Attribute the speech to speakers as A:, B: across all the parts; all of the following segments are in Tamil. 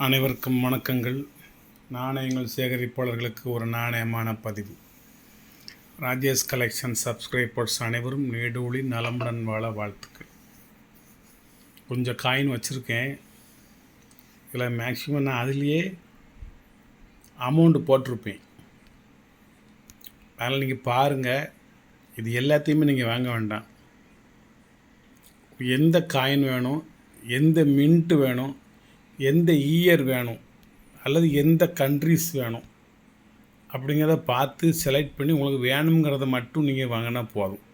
A: அனைவருக்கும் வணக்கங்கள். நாணயங்கள் சேகரிப்பாளர்களுக்கு ஒரு நாணயமான பதிவு. ராஜேஷ் கலெக்ஷன் சப்ஸ்கிரைபர்ஸ் அனைவரும் நீடூழி நலமுடன் வாழ வாழ்த்துக்கள். கொஞ்சம் காயின் வச்சுருக்கேன். இதில் மேக்ஸிமம் நான் அதுலேயே அமௌண்ட்டு போட்டிருப்பேன். அதனால் நீங்கள் பாருங்கள். இது எல்லாத்தையுமே நீங்கள் வாங்க வேண்டாம். எந்த காயின் வேணும், எந்த மின்ட்டு வேணும், எந்த இயர் வேணும், அல்லது எந்த கண்ட்ரிஸ் வேணும் அப்படிங்கிறத பார்த்து செலக்ட் பண்ணி உங்களுக்கு வேணுங்கிறத மட்டும் நீங்கள் வாங்கினா போதும்.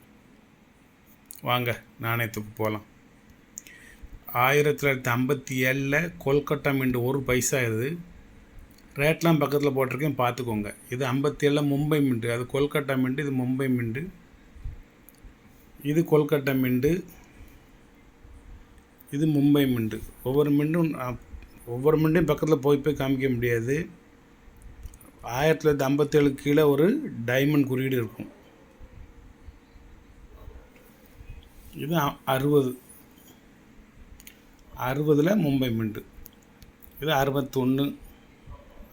A: வாங்க நாணயத்துக்கு போகலாம். 1957 கொல்கட்டா மின்ட் 1 பைசா. இது ரேட்லாம் பக்கத்தில் போட்டிருக்கேன், பார்த்துக்கோங்க. இது 57 மும்பை மின்ட்டு, அது கொல்கட்டா மின்ட்டு, இது மும்பை மின்ட்டு, இது கொல்கட்டா மின்ட்டு, இது மும்பை மின்ட்டு. ஒவ்வொரு மின்ட்டையும் பக்கத்தில் போய் காமிக்க முடியாது. 1957 கீழே ஒரு டைமண்ட் குறியீடு இருக்கும். இது 60 மும்பை மின்ட்டு. இது 61,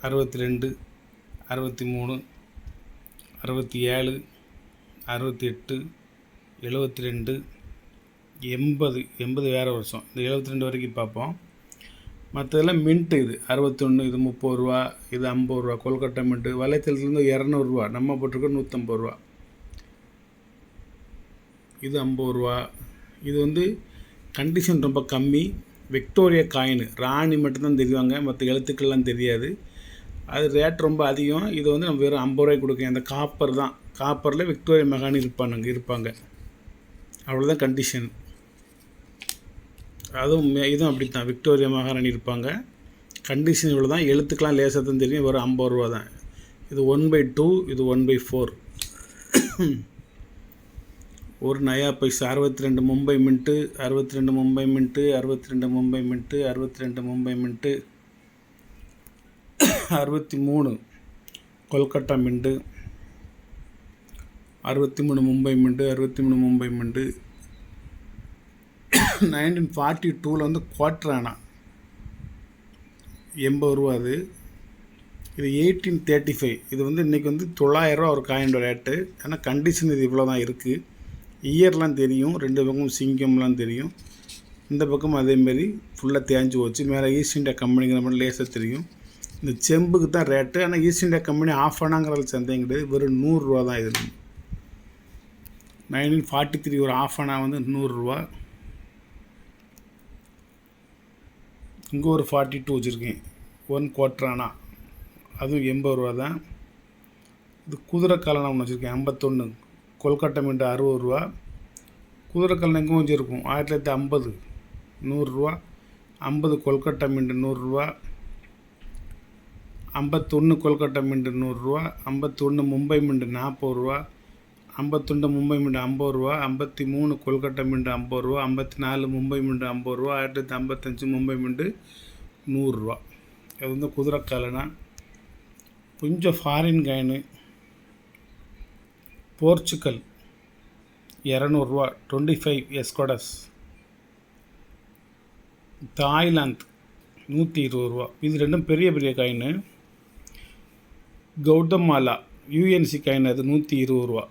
A: 62, 63, 67, 68, 72, 80 வேறு வருஷம். இந்த 72 வரைக்கும் பார்ப்போம். மற்றதெல்லாம் மின்ட்டு. இது 61, இது 30 ரூபா, இது 50 ரூபா. கொல்கட்டா மின்ட்டு வலைத்தளத்துலேருந்து 200 ரூபா, நம்ம போட்டிருக்க 150 ரூபா. இது 50 ரூபா. இது கண்டிஷன் ரொம்ப கம்மி. விக்டோரியா காயின், ராணி மட்டும்தான் தெரிவாங்க, மற்ற எழுத்துக்கள்லாம் தெரியாது. அது ரேட் ரொம்ப அதிகம். இது நம்ம வெறும் 50 ரூபாய்க்கு கொடுக்கேன். அந்த காப்பர் தான். காப்பரில் விக்டோரியா மகான் இருப்பாங்க. அவ்வளோதான் கண்டிஷன். இதுவும் அப்படி தான். விக்டோரியா மகாராணி இருப்பாங்க. கண்டிஷன் இவ்வளோ தான். எழுத்துக்கெலாம் லேசாக தான் தெரியும். ஒரு 50 ரூபா தான். இது 1/2, இது 1/4. ஒரு நயா பைசா. 62 Mumbai mint, 62 Mumbai mint, 62 Mumbai mint, 62 Mumbai mint, 63 Kolkata mint, 63 Mumbai mint, 63 Mumbai mint. 1942 quarter ஆனா 80 ரூபா. அது இது 1835. இது இன்றைக்கி 900 ரூபா ஒரு காயினோட ரேட்டு. ஆனால் கண்டிஷன் இது இவ்வளோ தான் இருக்குது. இயர்லாம் தெரியும், 2 பக்கம் சிங்கம்லாம் தெரியும். இந்த பக்கம் அதேமாரி ஃபுல்லாக தேஞ்சு போச்சு. மேலே ஈஸ்ட் இந்தியா கம்பெனிங்கிற மாதிரி லேசாக தெரியும். இந்த செம்புக்கு தான் ரேட்டு. ஆனால் ஈஸ்ட் இந்தியா கம்பெனி ஆஃப் ஆனாங்கிறது சந்தேகம் கிடையாது. வெறும் 100 ரூபா தான். இது 1943 ஒரு ஆஃப் ஆனா 100 ரூபா. இங்கே ஒரு 42 வச்சுருக்கேன், 1 குவார்டர் ஆனா, அதுவும் 80 ரூபா தான். இது குதிரை காலனா ஒன்று வச்சுருக்கேன், 51 கொல்கட்டா மின்ட்டு, 60 ரூபா. குதிரை காலனா எங்கே வச்சுருக்கும், 1950 100 ரூபா. 50 கொல்கட்டா மின்ட்டு 100 ரூபா. 51 கொல்கட்டா மின்ட்டு 100 ரூபா. 51 மும்பை மின்ட்டு 40 ரூபா. 52 மும்பை மின்ட்டு 50 ரூபா. 53 கொல்கட்டா மின்ட்டு 50 ரூபா. 54 மும்பை மின்ட்டு 50 ரூபா. 1955 மும்பை மின்ட்டு 100 ரூபா. அது குதிரை காலனா. கொஞ்சம் ஃபாரின் காயின். போர்ச்சுகல் 200 ரூபா, 25 எஸ்கோடஸ். தாய்லாந்து 120 ரூபா. இது ரெண்டும் பெரிய பெரிய காயின். கௌதமாலா யூஎன்சி காயின், அது 120 ரூபா.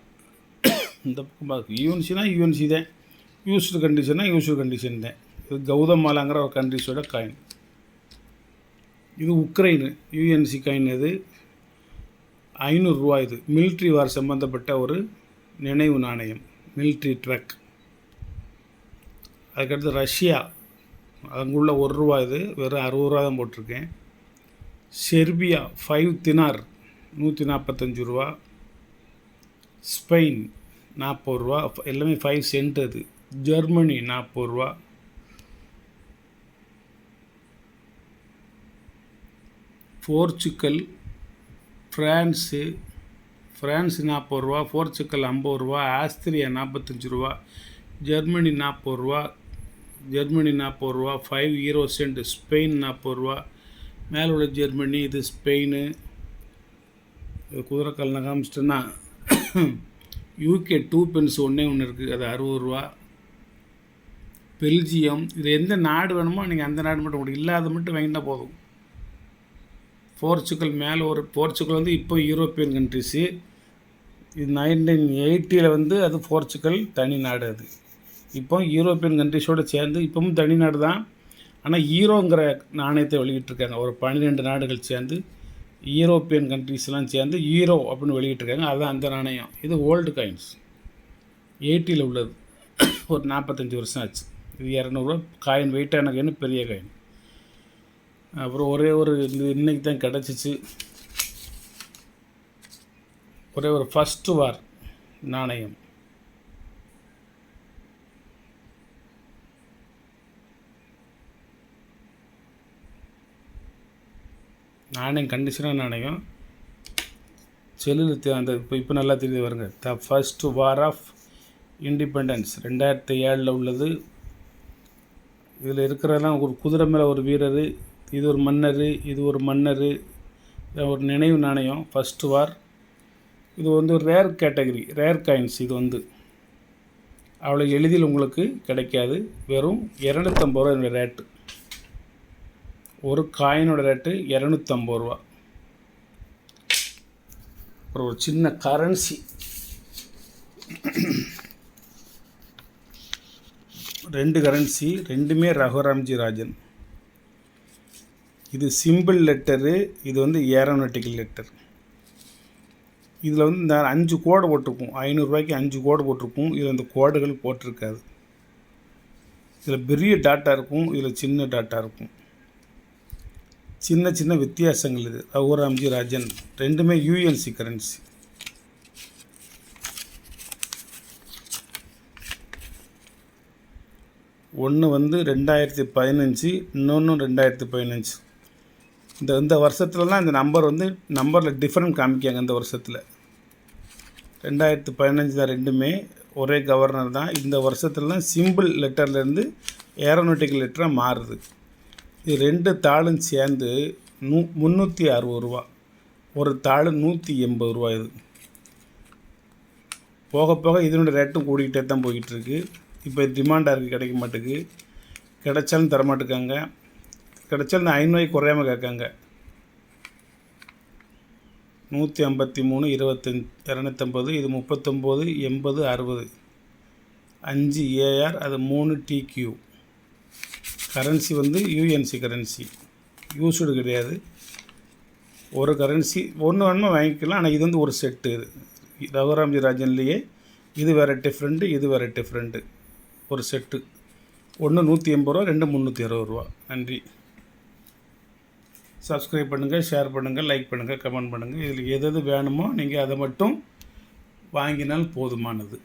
A: இந்த பக்கம் பார்க்க யூஎன்சினா யூஎன்சி தான், யூஸ்டு கண்டிஷன் தான். இது கௌதமாலாங்கிற ஒரு கண்ட்ரிஸோட காயின். இது உக்ரைனு யூஎன்சி காயின். இது 500 ரூபா. இது மிலிட்ரி வார் சம்மந்தப்பட்ட ஒரு நினைவு நாணயம், மிலிட்ரி ட்ரக். அதுக்கடுத்து ரஷ்யா, அங்குள்ள 1 ரூபா. இது வெறும் 60 ரூபா தான் போட்டிருக்கேன். செர்பியா 5 தினார், 145 ரூபா. ஸ்பெயின் 40 ரூபா, எல்லாமே 5 சென்ட். அது ஜெர்மனி 40 ரூபா. போர்ச்சுக்கல், ஃப்ரான்ஸு 40 ரூபா. போர்ச்சுக்கல் 50 ரூபா. ஆஸ்திரியா 45 ரூபா. ஜெர்மனி 40 ரூபா. 5 யூரோ சென்ட். ஸ்பெயின் 40 ரூபா. மேலே உள்ள ஜெர்மனி, இது ஸ்பெயின். இது குதிரைக்கால் காமிச்சிட்டேன்னா யூகே 2 பென்ஸ் ஒன்று இருக்குது, அது 60 ரூபா. பெல்ஜியம், இது எந்த நாடு வேணுமோ நீங்கள் அந்த நாடு மட்டும் உங்களுக்கு இல்லாத மட்டும் வாங்கினா போதும். போர்ச்சுகல் மேலே ஒரு போர்ச்சுகல் வந்து இப்போ யூரோப்பியன் கண்ட்ரிஸு. இது 1980 வந்து அது போர்ச்சுகல் தனி நாடு. அது இப்போ யூரோப்பியன் கண்ட்ரிஸோடு சேர்ந்து இப்போவும் தனி நாடு தான். ஆனால் ஈரோங்கிற நாணயத்தை வெளியிட்டிருக்காங்க. ஒரு 12 நாடுகள் சேர்ந்து யூரோப்பியன் கண்ட்ரிஸ்லாம் சேர்ந்து ஈரோ அப்படின்னு வெளியிட்டிருக்காங்க. அதுதான் அந்த நாணயம். இது ஓல்டு காயின்ஸ் 80 உள்ளது. ஒரு 45 வருஷம் ஆச்சு. இது 200 காயின் வெயிட்டான காயின், பெரிய காயின். அப்புறம் ஒரே ஒரு இன்னைக்கு தான் கிடச்சிச்சு. ஒரே ஒரு ஃபஸ்ட்டு வார் நாணயம். நாணயம் கண்டிஷனாக நாணயம் செல்லில் அந்த இப்போ நல்லா தெரியுது வருங்க. The first war of independence 2007 உள்ளது. இதில் இருக்கிறதெல்லாம் ஒரு குதிரை மேலே ஒரு வீரர், இது ஒரு மன்னர், இது ஒரு மன்னர், ஒரு நினைவு நாணயம். ஃபஸ்ட்டு வார். இது வந்து ஒரு ரேர் கேட்டகரி, ரேர் காயின்ஸ். இது வந்து அவ்வளோ எளிதில் உங்களுக்கு கிடைக்காது. வெறும் 250 ரூபா ரேட்டு. ஒரு காயினோட ரேட்டு 250 ரூபா. அப்புறம் ஒரு சின்ன கரன்சி, 2 கரன்சி, ரெண்டுமே ரகுராம்ஜி ராஜன். இது சிம்பிள் லெட்டரு, இது வந்து ஏரோநாட்டிக்கல் லெட்டர். இதில் வந்து இந்த 5 கோடு போட்டிருக்கும். 500 ரூபாய்க்கு 5 கோடு போட்டிருக்கும். இதில் இந்த கோடுகள் போட்டிருக்காது. இதில் பெரிய டாட்டா இருக்கும், இதில் சின்ன டாட்டா இருக்கும். சின்ன சின்ன வித்தியாசங்கள். இது ரகுராம்ஜி ராஜன். ரெண்டுமே யூஎன்சி கரன்சி. ஒன்று வந்து 2015, இன்னொன்று 2015. இந்த வருஷத்துலலாம் இந்த நம்பர் வந்து நம்பரில் டிஃப்ரெண்ட் காமிக்காங்க. இந்த வருஷத்தில் 2015 தான். ரெண்டுமே ஒரே கவர்னர் தான். இந்த வருஷத்துலலாம் சிம்பிள் லெட்டர்லேருந்து ஏரோநாட்டிக்கல் லெட்டராக மாறுது. இது 2 தாளும் சேர்ந்து 360 ரூபா. ஒரு தாள் 180 ரூபா. இது போக போக இதனுடைய ரேட்டும் கூடிக்கிட்டே தான் போய்கிட்டுருக்கு. இப்போ டிமாண்டாக இருக்குது, கிடைக்க மாட்டேங்குது. கிடைச்சாலும் தரமாட்டேக்காங்க. கிடைச்சாலும் இந்த 500 குறையாமல் கேட்காங்க. 153, 25, 250, இது 39, 80, 60, 5 AR, அது 3 TQ. கரன்சி வந்து யூஎன்சி கரன்சி, யூஸ்டு கிடையாது. ஒரு கரன்சி ஒன்று வேணுமா வாங்கிக்கலாம். ஆனால் இது வந்து ஒரு செட்டு. இது ரகுராம்ஜி ராஜன்லேயே இது வேறு டிஃப்ரெண்ட்டு, இது வேறு டிஃப்ரெண்ட்டு. ஒரு செட்டு. ஒன்று 180 ரூபா, 2 360 ரூபா. நன்றி. சப்ஸ்கிரைப் பண்ணுங்கள், ஷேர் பண்ணுங்கள், லைக் பண்ணுங்கள், கமெண்ட் பண்ணுங்கள். இதில் எது வேணுமோ நீங்கள் அதை மட்டும் வாங்கினால் போதுமானது.